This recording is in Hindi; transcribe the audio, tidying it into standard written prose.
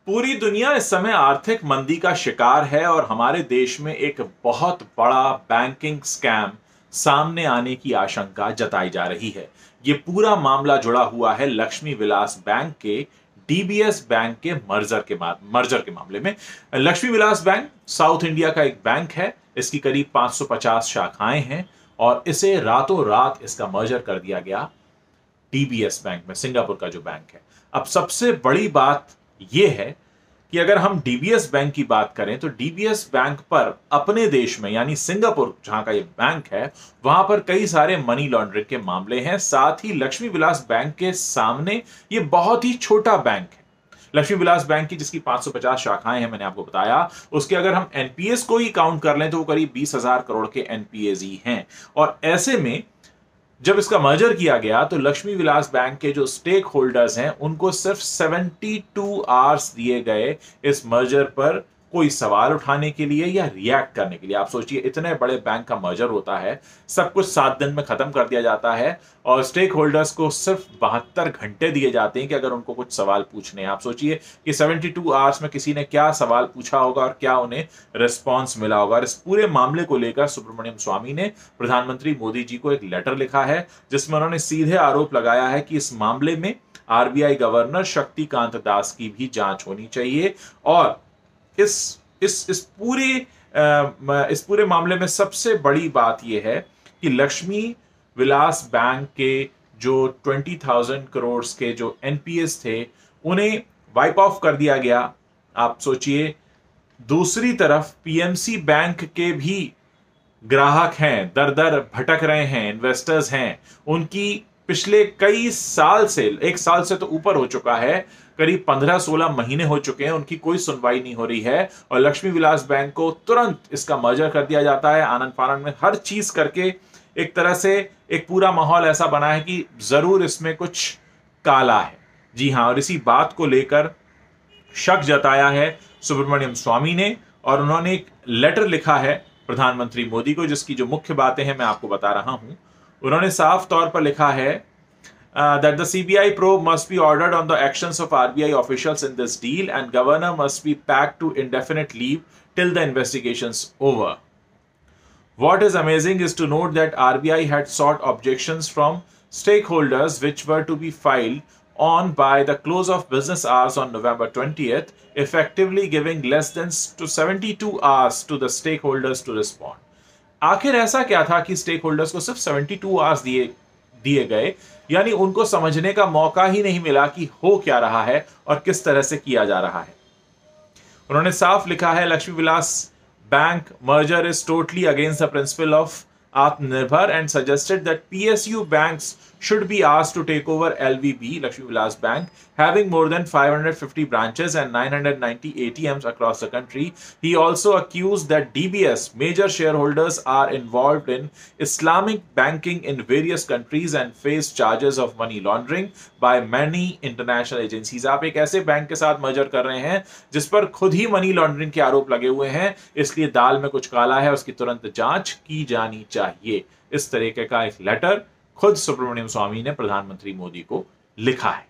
पूरी दुनिया इस समय आर्थिक मंदी का शिकार है और हमारे देश में एक बहुत बड़ा बैंकिंग स्कैम सामने आने की आशंका जताई जा रही है। ये पूरा मामला जुड़ा हुआ है लक्ष्मी विलास बैंक के डीबीएस बैंक के मर्जर के मामले में। Lakshmi Vilas bank south India का एक बैंक है। इसकी करीब 550 शाखाएं हैं और इसे रातों रात इसका मर्जर कर दिया गया डीबीएस बैंक में, सिंगापुर का जो बैंक है। अब सबसे बड़ी बात यह है कि अगर हम डीबीएस बैंक की बात करें तो डीबीएस बैंक पर अपने देश में यानी सिंगापुर जहां का ये बैंक है वहां पर कई सारे मनी लॉन्ड्रिंग के मामले हैं। साथ ही लक्ष्मी विलास बैंक के सामने ये बहुत ही छोटा बैंक है। लक्ष्मी विलास बैंक की जिसकी 550 शाखाएं हैं, मैंने आपको बताया, उसके अगर हम एनपीएस को ही काउंट कर लें तो वो करीब 20,000 करोड़ के एनपीएस ही हैं। और ऐसे में जब इसका मर्जर किया गया तो लक्ष्मी विलास बैंक के जो स्टेक होल्डर्स हैं उनको सिर्फ 72 आवर्स दिए गए इस मर्जर पर कोई सवाल उठाने के लिए या रिएक्ट करने के लिए। आप सोचिए, इतने बड़े बैंक का मर्जर होता है, सब कुछ 7 दिन में खत्म कर दिया जाता है और स्टेक होल्डर्स को सिर्फ 72 घंटे दिए जाते हैं कि अगर उनको कुछ सवाल पूछने हैं। आप सोचिए कि 72 आवर्स में किसी ने क्या सवाल पूछा होगा और क्या उन्हें रिस्पॉन्स मिला होगा। और इस पूरे मामले को लेकर सुब्रमण्यम स्वामी ने प्रधानमंत्री मोदी जी को एक लेटर लिखा है जिसमें उन्होंने सीधे आरोप लगाया है कि इस मामले में आरबीआई गवर्नर शक्तिकांत दास की भी जांच होनी चाहिए। और इस पूरे मामले में सबसे बड़ी बात यह है कि लक्ष्मी विलास बैंक के जो 20,000 करोड़ के जो एनपीएस थे उन्हें वाइप ऑफ कर दिया गया। आप सोचिए, दूसरी तरफ पीएमसी बैंक के भी ग्राहक हैं, दर दर भटक रहे हैं, इन्वेस्टर्स हैं, उनकी पिछले कई साल से, 1 साल से तो ऊपर हो चुका है, करीब 15-16 महीने हो चुके हैं, उनकी कोई सुनवाई नहीं हो रही है। और लक्ष्मी विलास बैंक को तुरंत इसका मर्जर कर दिया जाता है। आनंद फानंद में हर चीज करके एक तरह से एक पूरा माहौल ऐसा बना है कि जरूर इसमें कुछ काला है। जी हां, और इसी बात को लेकर शक जताया है सुब्रमण्यम स्वामी ने और उन्होंने एक लेटर लिखा है प्रधानमंत्री मोदी को, जिसकी जो मुख्य बातें हैं मैं आपको बता रहा हूं। उन्होंने साफ तौर पर लिखा है that the CBI probe must be ordered on the actions of RBI officials in this deal and governor must be packed to indefinite leave till the investigation's over. What is amazing is to note that RBI had sought objections from stakeholders which were to be filed on by the close of business hours on November 20th, effectively giving less than 72 hours to the stakeholders to respond. आखिर ऐसा क्या था कि स्टेक होल्डर्स को सिर्फ 72 आवर्स दिए गए, यानी उनको समझने का मौका ही नहीं मिला कि हो क्या रहा है और किस तरह से किया जा रहा है। उन्होंने साफ लिखा है, Lakshmi Vilas bank merger is totally against the principle of Atmanirbhar and suggested that PSU banks should be asked to take over LVB, Lakshmi Vilas Bank, having more than 550 branches and 990 ATMs across the country. He also accused that DBS major shareholders are involved in Islamic banking in various countries and face charges of money laundering by many international agencies. आप एक ऐसे बैंक के साथ मर्जर कर रहे हैं जिस पर खुद ही मनी लॉन्ड्रिंग के आरोप लगे हुए हैं, इसलिए दाल में कुछ काला है, उसकी तुरंत जांच की जानी चाहिए। इस तरीके का एक लेटर खुद सुब्रमण्यम स्वामी ने प्रधानमंत्री मोदी को लिखा है।